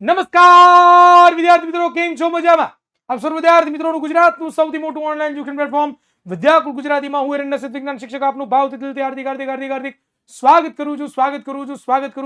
નમસ્કાર વિદ્યાર્થી મિત્રો, કેમ છો? મજામાં? આપ સર્વ વિદ્યાર્થી મિત્રોનું ગુજરાતનું સૌથી મોટું ઓનલાઈન એજ્યુકેશન પ્લેટફોર્મ વિદ્યાકુલ ગુજરાતીમાં હું એરંડા વિજ્ઞાન શિક્ષક આપનું ભાવથી દિલથી હાર્દિક સ્વાગત કરું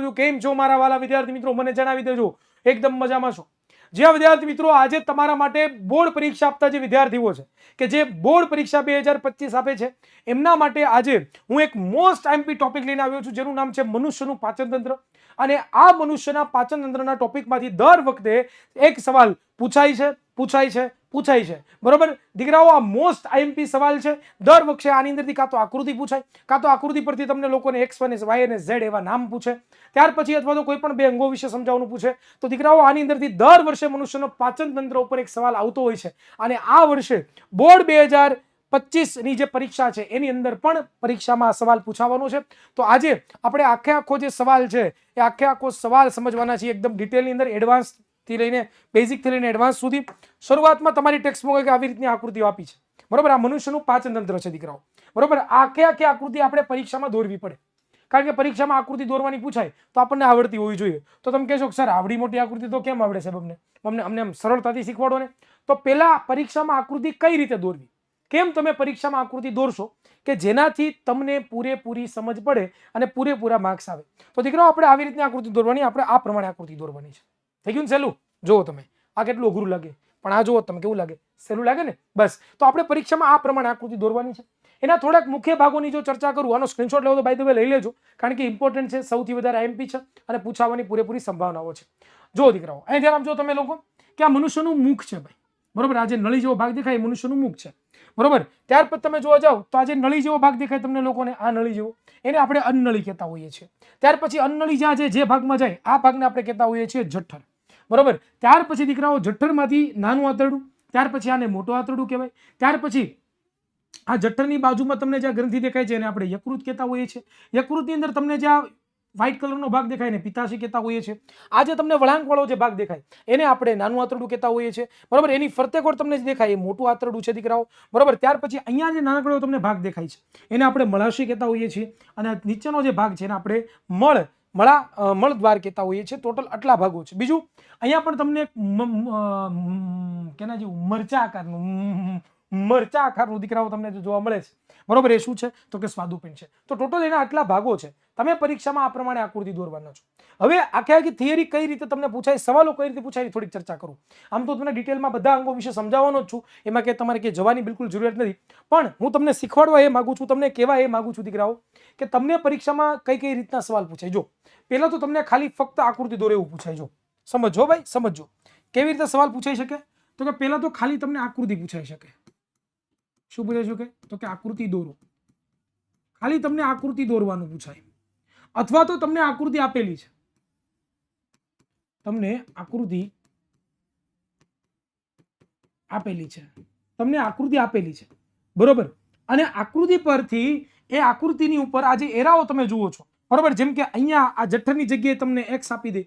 છું. કેમ છો મારા વાલા વિદ્યાર્થી મિત્રો? મને જણાવી દેજો એકદમ મજામાં છો. જે વિદ્યાર્થી મિત્રો આજે તમારા માટે બોર્ડ પરીક્ષા આપતા જે વિદ્યાર્થીઓ છે કે જે બોર્ડ પરીક્ષા 2025 આપે છે એમના માટે આજે હું એક મોસ્ટ આઈએમપી ટોપિક લઈને આવ્યો છું, જેનું નામ છે મનુષ્યનું પાચન તંત્ર. અને આ મનુષ્યના પાચન તંત્રના ટોપિકમાંથી દર વખતે એક સવાલ પૂછાય છે. બરોબર દીકરાઓ, આ મોસ્ટ આઈએમપી સવાલ છે. દર વખતે આની અંદરથી કાં તો આકૃતિ પૂછાય, કાં તો આકૃતિ પરથી તમને લોકોને એક્સ અને વાય અને ઝેડ એવા નામ પૂછે, ત્યાર પછી અથવા તો કોઈ પણ બે અંગો વિશે સમજાવવાનું પૂછે. તો દીકરાઓ આની અંદરથી દર વર્ષે મનુષ્યનો પાચન તંત્ર ઉપર એક સવાલ આવતો હોય છે. અને આ વર્ષે બોર્ડ 2025ની જે પરીક્ષા છે એની અંદર પણ પરીક્ષામાં સવાલ પૂછાવાનો છે. તો આજે આપણે આખો જે સવાલ છે એ આખો સવાલ સમજવાના છીએ એકદમ ડિટેલની અંદર, એડવાન્સ થી લઈને બેઝિક થી લઈને એડવાન્સ સુધી. શરૂઆતમાં તમારી ટેક્સ્ટમાં આવી રીતની આકૃતિઓ આપી છે. બરોબર, આ મનુષ્યનું પાચન તંત્ર છે દીકરાઓ. બરોબર, આખી આકૃતિ આપણે પરીક્ષામાં દોરવી પડે, કારણ કે પરીક્ષામાં આકૃતિ દોરવાની પૂછાય તો આપણને આવડતી હોવી જોઈએ. તો તમે કહેશો સર આવડી મોટી આકૃતિ તો કેમ આવડે છે અમને આમ સરળતાથી શીખવાડો ને. તો પહેલા પરીક્ષામાં આકૃતિ કઈ રીતે દોરવી, કેમ તમે પરીક્ષામાં આકૃતિ દોરશો કે જેનાથી તમને પૂરેપૂરી સમજ પડે અને પૂરેપૂરા માર્ક્સ આવે. તો દીકરાઓ આપણે આવી રીતની આકૃતિ દોરવાની, આપણે આ પ્રમાણે આકૃતિ દોરવાની છે. થઈ ગયું ને સહેલું? જુઓ તમે, આ કેટલું અઘરું લાગે, પણ આ જુઓ તમે કેવું લાગે, સહેલું લાગે ને. બસ, તો આપણે પરીક્ષામાં આ પ્રમાણે આકૃતિ દોરવાની છે. એના થોડાક મુખ્ય ભાગોની જો ચર્ચા કરું, આનો સ્ક્રીનશોટ લેવો તો બાય ધ વે લઈ લેજો, કારણ કે ઇમ્પોર્ટન્ટ છે, સૌથી વધારે આઈએમપી છે અને પૂછાવાની પૂરેપૂરી સંભાવનાઓ છે. જો દીકરાઓ અહીં ધ્યાન આપજો તમે લોકો કે આ મનુષ્યનું મુખ છે ભાઈ. બરોબર, આ જે નળી જેવો ભાગ દેખાય એ મનુષ્યનું મુખ છે. બરોબર, ત્યાર પછી તમે જોવા જાઓ તો આ જે નળી જેવો ભાગ દેખાય તમને લોકોને, આ નળી જેવો, એને આપણે અન્નનળી કહેતા હોઈએ છીએ. ત્યાર પછી અન્નનળી જે ભાગમાં જાય આ ભાગને આપણે કહેતા હોઈએ છીએ જઠર. બરોબર, ત્યાર પછી દીકરાઓ જઠરમાંથી નાનું આંતરડું, ત્યાર પછી આને મોટું આંતરડું કહેવાય. ત્યાર પછી આ જઠરની બાજુમાં તમને જે ગ્રંથિ દેખાય છે એને આપણે યકૃત કહેતા હોઈએ છીએ. યકૃતની અંદર તમને જે વ્હાઇટ કલરનો ભાગ દેખાય ને પિત્તાશય કહેતા હોઈએ છીએ. આ જે તમને વળાંકવાળો જે ભાગ દેખાય એને આપણે નાનું આંતરડું કહેતા હોઈએ છીએ. બરોબર, એની ફરતે કોર તમને જે દેખાય એ મોટું આંતરડું છે દીકરાઓ. બરોબર, ત્યાર પછી અહીંયા જે નાનકડો તમને ભાગ દેખાય છે એને આપણે મળાશય કહેતા હોઈએ છીએ. અને નીચેનો જે ભાગ છે એને આપણે મળદ્વાર કહેતા હોઈએ છીએ. ટોટલ આટલા ભાગો છે. બીજું અહીંયા પણ તમને કેના જેવું મરચા આકારનું દીકરાઓ તમને જોવા મળે છે. બરોબર, એ શું છે તો કે સ્વાદુપિંડ છે. તો ટોટલ એના આટલા ભાગો છે. તમે પરીક્ષામાં આ પ્રમાણે આકૃતિ દોરવાના છો. હવે આખી થિયરી કઈ રીતે તમને પૂછાય, સવાલો કઈ રીતે પૂછાય થોડીક ચર્ચા કરું. આમ તો તમને ડિટેલમાં બધા અંગો વિશે સમજાવવાનો જ છું, એમાં કે તમારે કે જવાની બિલકુલ જરૂરિયાત નથી. પણ હું તમને શીખવાડવા એ માંગુ છું, તમને કહેવા એ માંગુ છું દીકરાઓ કે તમને પરીક્ષામાં કઈ રીતના સવાલ પૂછાય. જો પહેલા તો તમને ખાલી ફક્ત આકૃતિ દોરે એવું પૂછાય. જો સમજો ભાઈ, સમજો કેવી રીતે સવાલ પૂછાઈ શકે. તો કે પહેલા તો ખાલી તમને આકૃતિ પૂછાઈ શકે. શું પૂછાઈ શકે તો કે આકૃતિ દોરો. ખાલી તમને આકૃતિ દોરવાનું પૂછાય, અથવા તો તમને આકૃતિ આપેલી છે, તમને આકૃતિ આપેલી છે. બરોબર, અને આકૃતિ પરથી એ આકૃતિની ઉપર આ જે એરાઓ તમે જુઓ છો, બરોબર, જેમ કે અહીંયા આ જઠરની જગ્યાએ તમને એક્સ આપી દે,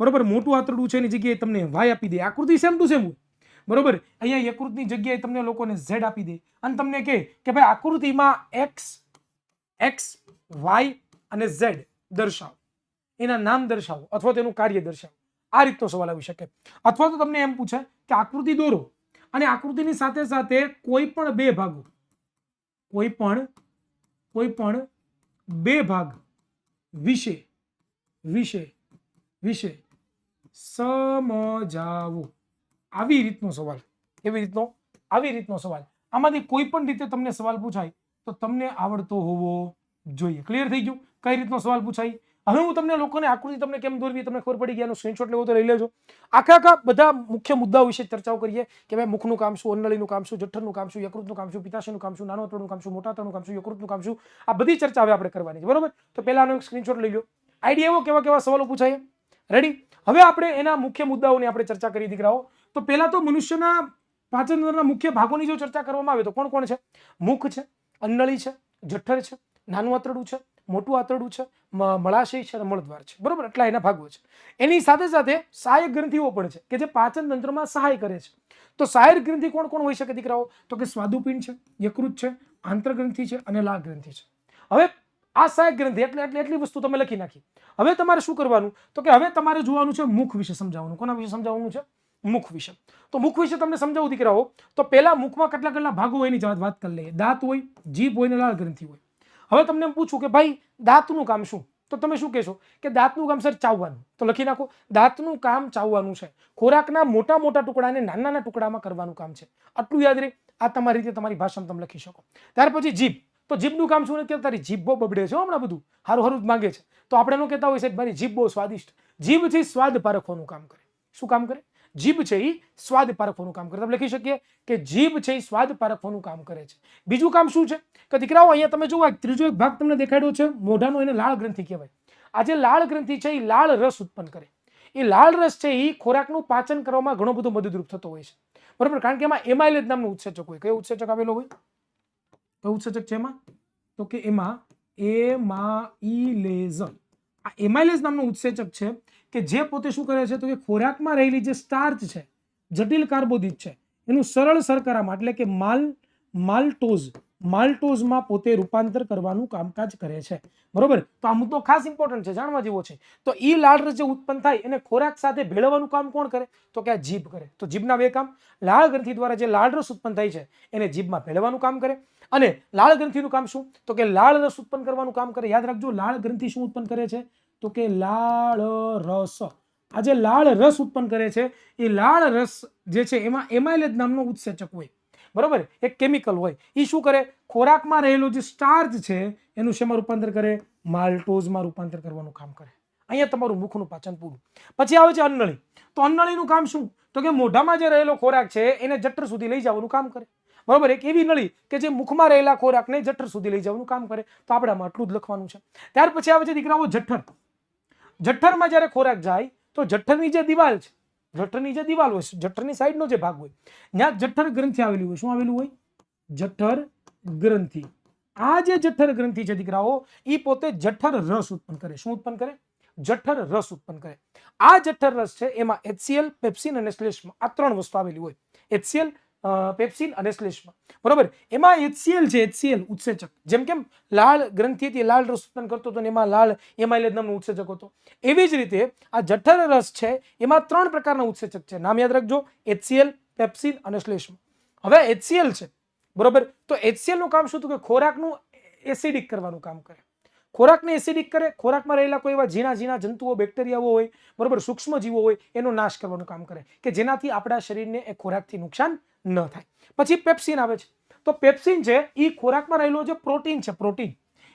બરોબર, મોટું આંતરડું છે એની જગ્યાએ તમને વાય આપી દે. આકૃતિ સેમ ટુ સેમ. બરોબર, અહીંયા યકૃતની જગ્યાએ તમને લોકોને ઝેડ આપી દે અને તમને કહે કે ભાઈ આકૃતિમાં એક્સ વાય અને ઝેડ દર્શાવો, એના નામ દર્શાવો અથવા તેનું કાર્ય દર્શાવો. આ રીતનો સવાલ આવી શકે. અથવા તો તમને એમ પૂછે કે આકૃતિ દોરો અને આકૃતિની સાથે સાથે કોઈ પણ બે ભાગ વિશે સમજાવો. આવી રીતનો સવાલ. આવી રીતનો સવાલ. આમાંથી કોઈ પણ રીતે તમને સવાલ પૂછાય તો તમને આવડતો હોવો જોઈએ. ક્લિયર થઈ ગયું કઈ રીતનો સવાલ પૂછાય. હવે હું તમને લોકોને આકૃતિ તમને કેમ દોરવી તમને ખબર પડી ગયા. સ્ક્રીનશોટ લેવો તો લઈ લેજો. આખા બધા મુખ્ય મુદ્દાઓ વિશે ચર્ચાઓ કરીએ કે ભાઈ મુખનું કામ શું, અન્નળીનું કામ શું, જઠરનું કામ શું, યકૃતનું કામ શું, પિત્તાશયનું કામ શું, નાનો આંતરડાનું કામ શું, મોટા આંતરડાનું કામ શું, યકૃતનું કામ શું. આ બધી ચર્ચા હવે આપણે કરવાની છે. બરોબર, તો પહેલા આનો એક સ્ક્રીનશોટ લઈ લો. આઈડિયા એવો કેવા સવાલો પૂછાય. રેડી, હવે આપણે એના મુખ્ય મુદ્દાઓની આપણે ચર્ચા કરી દીકરાઓ. તો પહેલા તો મનુષ્યના પાચન તંત્રના મુખ્ય ભાગોની જો ચર્ચા કરવામાં આવે તો કોણ કોણ છે? મુખ છે, અન્નળી છે, જઠર છે, નાનું આંતરડું છે, મોટું આંતરડું છે, મળાશય છે અને મળદ્વાર છે. બરોબર, એટલા એના ભાગો છે. એની સાથે સાથે સહાયક ગ્રંથિઓ પણ છે કે જે પાચન તંત્રમાં સહાય કરે છે. તો સહાયક ગ્રંથિ કોણ કોણ હોઈ શકે દીકરાઓ? તો કે સ્વાદુપિંડ છે, યકૃત છે, આંતરગ્રંથિ છે અને લાળ ગ્રંથિ છે. હવે આ સહાયક ગ્રંથિ એટલી વસ્તુ તમે લખી નાખી. હવે તમારે શું કરવાનું તો કે હવે તમારે જોવાનું છે મુખ વિશે સમજાવવાનું. કોના વિશે સમજાવવાનું છે? મુખ વિશે. તો મુખ વિશે તમને સમજાવું દીકરાઓ તો પહેલા મુખમાં કેટલા ભાગો હોય એની વાત કરી લઈએ. દાંત હોય, જીભ હોય ને લાળ ગ્રંથિ હોય. હવે તમને એમ પૂછું કે ભાઈ દાંતનું કામ શું, તો તમે શું કહેશો કે દાંતનું કામ સર ચાવવાનું. તો લખી નાખો દાંતનું કામ ચાવવાનું છે. ખોરાકના મોટા ટુકડાને નાના ટુકડામાં કરવાનું કામ છે. આટલું યાદ રહે. આ તમારી રીતે તમારી ભાષામાં તમે લખી શકો. ત્યાર પછી જીભ. તો જીભનું કામ શું નથી, તારી જીભ બહુ બબડે છે હમણાં, બધું હારું જ માંગે છે. તો આપણે એનું કહેતા હોય છે મારી જીભ બહુ સ્વાદિષ્ટ. જીભથી સ્વાદ પારખવાનું કામ કરે. શું કામ કરે? જીભ છે એ સ્વાદ પારખવાનું કામ કરે. તમે લખી શકીએ કે જીભ છે એ સ્વાદ પારખવાનું કામ કરે છે. બીજું કામ શું છે કે દીકરાઓ અહીંયા તમે જુઓ ત્રીજો એક ભાગ તમને દેખાડ્યો છે મોઢાનો, એને લાળ ગ્રંથિ કહેવાય. આ જે લાળ ગ્રંથિ છે એ લાળ રસ ઉત્પન્ન કરે. એ લાળ રસ છે એ ખોરાકનું પાચન કરવામાં ઘણો બધો મદદરૂપ થતો હોય છે. બરોબર, કારણ કે એમાં એમાઇલેજ નામનું ઉત્સેચક હોય. કયો ઉત્સેચક આવેલો હોય? કયો ઉત્સેચક છે એમાં? તો કે એમાં એમાઇલેઝ. આ એમાઇલેઝ નામનું ઉત્સેચક છે કે જે પોતે શું કરે છે તો કે ખોરાકમાં રહેલી જે સ્ટાર્ચ છે, જટિલ કાર્બોદિત છે, એનું સરળ શર્કરામાં એટલે કે માલ્ટોઝમાં પોતે રૂપાંતર કરવાનું કામકાજ કરે છે. બરોબર, તો આ મુદ્દો ખાસ ઇમ્પોર્ટન્ટ છે, જાણવા જેવો છે. તો ઈ લાળ રસ જે ઉત્પન્ન થાય એને ખોરાક સાથે ભેળવવાનું કામ કોણ કરે તો કે આ જીભ કરે. તો જીભના બે કામ. લાળ ગ્રંથિ દ્વારા જે લાળ રસ ઉત્પન્ન થાય છે એને જીભમાં ભેળવવાનું કામ કરે. અને લાળ ગ્રંથિનું કામ શું તો કે લાળ રસ ઉત્પન્ન કરવાનું કામ કરે. યાદ રાખજો લાળ ગ્રંથિ શું ઉત્પન્ન કરે છે તો કે લાળ રસ. આ જે લાળ રસ ઉત્પન્ન કરે છે એ લાળ રસ જે છે એમાં એમાઇલેજ નામનો ઉત્સેચક હોય. બરોબર, એક કેમિકલ હોય. એ શું કરે? ખોરાકમાં રહેલો જે સ્ટાર્ચ છે એનું શેમાં રૂપાંતર કરે? માલ્ટોઝમાં રૂપાંતર કરવાનું કામ કરે. અહીંયા તમારું મુખનું પાચન પૂરું. પછી આવે છે અન્નળી. તો અન્નળીનું કામ શું તો કે મોઢામાં જે રહેલો ખોરાક છે એને જઠર સુધી લઈ જવાનું કામ કરે. બરોબર, એક એવી નળી કે જે મુખમાં રહેલા ખોરાકને જઠર સુધી લઈ જવાનું કામ કરે. તો આપણે આમાં આટલું જ લખવાનું છે. ત્યાર પછી આવે છે દીકરાઓ જઠર. જઠરમાં જ્યારે ખોરાક જાય તો જઠરની જે દિવાલ છે, જઠરની જે દિવાલ હોય, જઠરની સાઈડનો જે ભાગ હોય, ત્યાં જઠર ગ્રંથિ આવેલી હોય. શું આવેલું હોય? જઠર ગ્રંથિ. આ જે જઠર ગ્રંથિ છે દીકરાઓ એ પોતે જઠર રસ ઉત્પન્ન કરે. શું ઉત્પન્ન કરે? જઠર રસ ઉત્પન્ન કરે. આ જઠર રસ છે એમાં HCl, પેપ્સિન અને શ્લેષ્મ આ ત્રણ વસ્તુ આવેલી હોય. HCl, પેપ્સિન અને શ્લેષ્મ. બરોબર, એમાં HCl છે, HCl ઉત્સેચક. જેમ કેમ લાળ ગ્રંથિ હતી લાળ રસ ઉત્પન્ન કરતો હતો ને એમાં લાળ એમાઇલેજ નામનો ઉત્સેચક હતો, એવી જ રીતે આ જઠર રસ છે એમાં ત્રણ પ્રકારના ઉત્સેચક છે. નામ યાદ રાખજો, HCl, પેપ્સિન અને શ્લેષ્મ. હવે HCl છે બરોબર, તો HCl નું કામ શું તો કે ખોરાકનું એસિડિક કરવાનું કામ કરે. ખોરાકને એસિડિક કરે. ખોરાકમાં રહેલા કોઈ એવા ઝીણા જંતુઓ, બેક્ટેરિયાઓ હોય, બરોબર, સૂક્ષ્મ જીવો હોય એનો નાશ કરવાનું કામ કરે કે જેનાથી આપણા શરીરને એ ખોરાકથી નુકસાન ન થાય. પછી પેપ્સિન આવે છે. તો પેપ્સિન છે એ ખોરાકમાં રહેલો જે પ્રોટીન છે, પ્રોટીન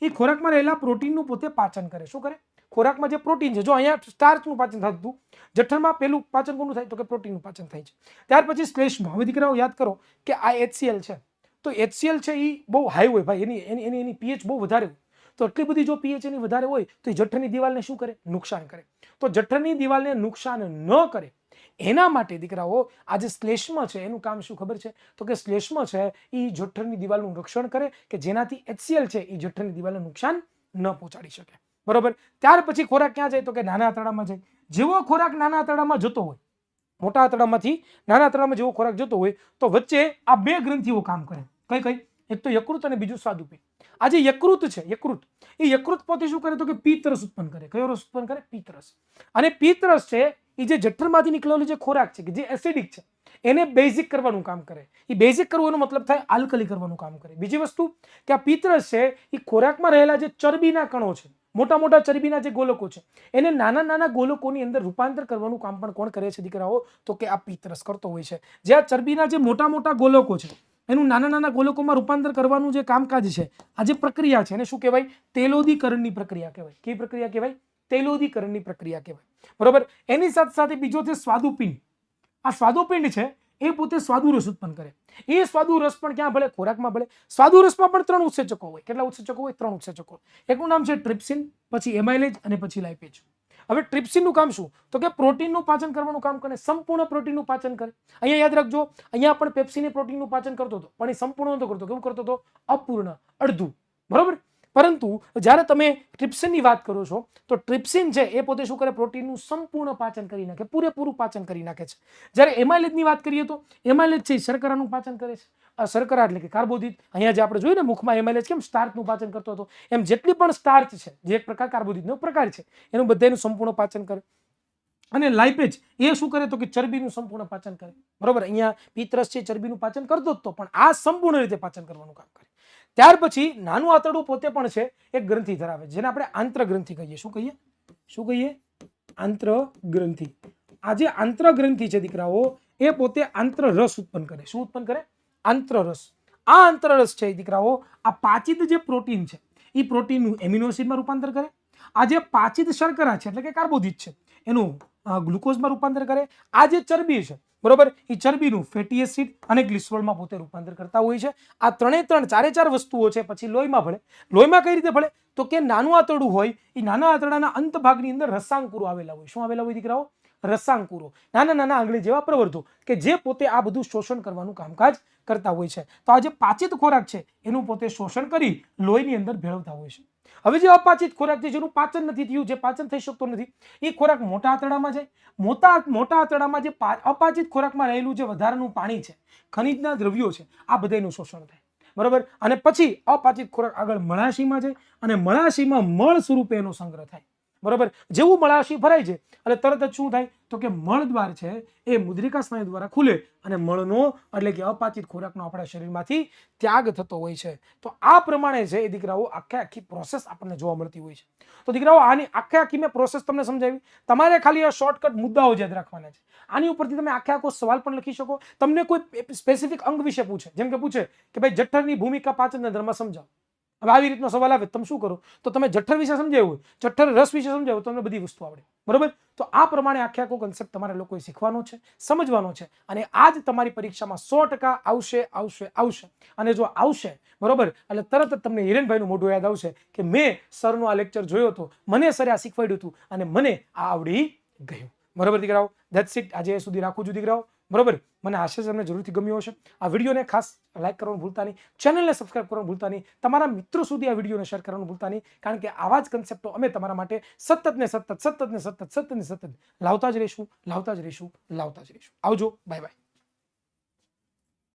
એ ખોરાકમાં રહેલા પ્રોટીનનું પોતે પાચન કરે. શું કરે? ખોરાકમાં જે પ્રોટીન છે, જો અહીંયા સ્ટાર્ચનું પાચન થતું, જઠરમાં પેલું પાચન કોનું થાય તો કે પ્રોટીનનું પાચન થાય છે. ત્યાર પછી શ્લેષ્મ. હવે દીકરાઓ યાદ કરો કે આ HCl છે તો HCl છે એ બહુ હાઈ હોય ભાઈ, એની pH બહુ વધારે હોય. તો એટલી બધી જો pH એની વધારે હોય તો એ જઠરની દિવાલને શું કરે? નુકસાન કરે. તો જઠરની દિવાલને નુકસાન ન કરે એના માટે દીકરાઓ આ જે શ્લેષ્મ છે એનું કામ શું ખબર છે તો કે શ્લેષ્મ છે એ જઠરની દિવાલનું રક્ષણ કરે કે જેનાથી HCl છે એ જઠરની દિવાલને નુકસાન ન પહોંચાડી શકે. બરોબર, ત્યાર પછી ખોરાક ક્યાં જાય તો કે નાના આંતરડામાં જાય. જેવો ખોરાક નાના આંતરડામાં જતો હોય, મોટા આંતરડામાંથી નાના આંતરડામાં જેવો ખોરાક જતો હોય તો વચ્ચે આ બે ગ્રંથિઓ કામ કરે. કઈ? એક તો યકૃત અને બીજું સ્વાદુપિંડ. આ જે યકૃત છે, યકૃત પોતે શું કરે તો કે પિત્ત રસ ઉત્પન્ન કરે. કયો રસ ઉત્પન્ન કરે? પિત્ત રસ. અને પિત્ત રસ છે એ જે જઠરમાંથી નીકળેલો જે ખોરાક છે કે જે એસિડિક છે એને બેઝિક કરવાનું કામ કરે. એ બેઝિક કરવાનો મતલબ થાય આલ્કલી કરવાનું કામ કરે. બીજી વસ્તુ કે આ પિત્ત રસ છે એ ખોરાકમાં રહેલા જે ચરબીના કણો છે, મોટા ચરબીના જે ગોલકો છે એને નાના ગોલકોની અંદર રૂપાંતર કરવાનું કામ પણ કોણ કરે છે દીકરાઓ તો કે આ પિત્ત રસ કરતો હોય છે. જે આ ચરબીના જે મોટા ગોલકો છે એનું નાના ગોલકોમાં રૂપાંતર કરવાનું જે કામકાજ છે, આ જે પ્રક્રિયા છે એને શું કહેવાય? તેલોદીકરણની પ્રક્રિયા કહેવાય. કઈ પ્રક્રિયા કહેવાય? તેલોદીકરણની પ્રક્રિયા કહેવાય. બરોબર, એની સાથે બીજો છે સ્વાદુપિંડ. આ સ્વાદુપિંડ છે એ પોતે સ્વાદુરસ ઉત્પન્ન કરે. એ સ્વાદુરસ પણ ક્યાં ભળે? ખોરાકમાં ભળે. સ્વાદુરસમાં પણ ત્રણ ઉત્સેચકો હોય. કેટલા ઉત્સેચકો હોય? ત્રણ ઉત્સેચકો. એકનું નામ છે ટ્રિપ્સિન, પછી એમાઇલેજ અને પછી લાઇપેજ. હવે ટ્રિપ્સિનનું કામ શું તો કે પ્રોટીનનું પાચન કરવાનું કામ કરે. સંપૂર્ણ પ્રોટીનનું પાચન કરે. અહીંયા યાદ રાખજો, અહીંયા પણ પેપ્સિન પ્રોટીનનું પાચન કરતો હતો પણ એ સંપૂર્ણ નતો કરતો. કેવું કરતો હતો? અપૂર્ણ, અડધું. બરોબર, પરંતુ જ્યારે તમે ટ્રિપ્સિનની વાત કરો છો તો ટ્રિપ્સિન છે એ પોતે શું કરે? પ્રોટીનનું સંપૂર્ણ પાચન કરી નાખે, પૂરેપૂરું પાચન કરી નાખે છે. જ્યારે એમાઇલેજની વાત કરીએ તો એમાઇલેજ છે શર્કરાનું પાચન કરે છે. શર્કરા એટલે કે કાર્બોદિત. અહીંયા જે આપણે જોયું ને મુખમાં એમાઇલેજ કેમ સ્ટાર્ચનું પાચન કરતો હતો, એમ જેટલી પણ સ્ટાર્ચ છે, જે એક પ્રકાર કાર્બોદિતનો પ્રકાર છે, એનું બધાનું સંપૂર્ણ પાચન કરે. અને લાઇપેજ એ શું કરે તો કે ચરબીનું સંપૂર્ણ પાચન કરે. બરોબર, અહીંયા પિત્તરસ છે ચરબીનું પાચન કરતો જ તો, પણ આ સંપૂર્ણ રીતે પાચન કરવાનું કામ કરે. ત્યાર પછી નાનું આંતરડું પોતે પણ છે એક ગ્રંથિ ધરાવે, જેને આપણે આંત્ર ગ્રંથિ કહીએ. શું કહીએ? આંત્ર ગ્રંથિ. આ જે આંત્ર ગ્રંથિ છે દીકરાઓ, એ પોતે આંત્ર રસ ઉત્પન્ન કરે. શું ઉત્પન્ન કરે? આંત્ર રસ. આ આંત્ર રસ છે દીકરાઓ, આ પાચિત જે પ્રોટીન છે એ પ્રોટીનનું એમિનો એસિડમાં રૂપાંતર કરે. આ જે પાચિત શર્કરા છે એટલે કે કાર્બોદિત છે એનું ગ્લુકોઝમાં રૂપાંતર કરે. આ જે ચરબી છે બરોબર, એ ચરબીનું ફેટી એસિડ અને ગ્લિસરોલમાં પોતે રૂપાંતર કરતા હોય છે. આ ચારે ચાર વસ્તુઓ છે પછી લોહીમાં ભળે. લોહીમાં કઈ રીતે ભળે તો કે નાનું આંતરડું હોય, એ નાના આંતરડાના અંત ભાગની અંદર રસાંકુરો આવેલા હોય. શું આવેલા હોય દીકરાઓ? રસાંકુરો, નાના નાના આંગળી જેવા પ્રવર્ધો કે જે પોતે આ બધું શોષણ કરવાનું કામકાજ કરતા હોય છે. તો આ જે પાચિત ખોરાક છે એનું પોતે શોષણ કરી લોહીની અંદર ભેળવતા હોય છે. હવે જે અપાચિત ખોરાક છે, જેનું પાચન નથી થયું, જે પાચન થઈ શકતો નથી, એ ખોરાક મોટા આંતરડામાં જાય. મોટા આંતરડામાં જે અપાચિત ખોરાકમાં રહેલું જે વધારાનું પાણી છે, ખનિજના દ્રવ્યો છે, આ બધાનું શોષણ થાય. બરોબર, અને પછી અપાચિત ખોરાક આગળ મળાશયમાં જાય અને મળાશયમાં મળ સ્વરૂપે એનો સંગ્રહ થાય. બરોબર, જેવું મળાશય ભરાય છે એટલે તરત જ શું થાય તો કે મળદ્વાર છે એ મુદ્રિકા સ્નાયુ દ્વારા ખુલે અને મળનો એટલે કે અપાચિત ખોરાકનો આપણા શરીરમાંથી ત્યાગ થતો હોય છે. તો આ પ્રમાણે છે એ દીકરાઓ આખી પ્રોસેસ આપણને જોવા મળતી હોય છે. તો દીકરાઓ આની આખી મેં પ્રોસેસ તમને સમજાવી. તમારે ખાલી આ શોર્ટકટ મુદ્દાઓ યાદ રાખવાના છે. આની ઉપરથી તમે આખો સવાલ પણ લખી શકો. તમને કોઈ સ્પેસિફિક અંગ વિશે પૂછે, જેમ કે પૂછે કે ભાઈ જઠરની ભૂમિકા પાચન તંત્રમાં સમજાવો. હવે આવી રીતનો સવાલ આવે તમે શું કરો તો તમે જઠર વિશે સમજાવ્યું હોય, જઠર રસ વિશે સમજાવ્યું, તમને બધી વસ્તુ આવડે. બરોબર, તો આ પ્રમાણે આખો કોન્સેપ્ટ તમારે લોકોએ શીખવાનો છે, સમજવાનો છે, અને આ જ તમારી પરીક્ષામાં 100% આવશે. અને જો આવશે બરોબર એટલે તરત જ તમને હિરેનભાઈનું મોઢું યાદ આવશે કે મેં સરનો આ લેક્ચર જોયો હતો, મને સરે આ શીખવાડ્યું હતું અને મને આ આવડી ગયું. બરોબર દીકરાઓ, ધેટ્સ ઇટ. આજે સુધી રાખું છું દીકરાઓ. બરોબર, મને આશા છે તમને જરૂરથી ગમ્યો હશે. આ વિડીયોને ખાસ લાઈક કરવાનું ભૂલતા નહીં, ચેનલને સબસ્ક્રાઇબ કરવાનું ભૂલતા નહીં, તમારા મિત્રો સુધી આ વિડીયોને શેર કરવાનું ભૂલતા નહીં, કારણ કે આવા જ કન્સેપ્ટો અમે તમારા માટે સતત લાવતા જ રહીશું. આવજો, બાય બાય.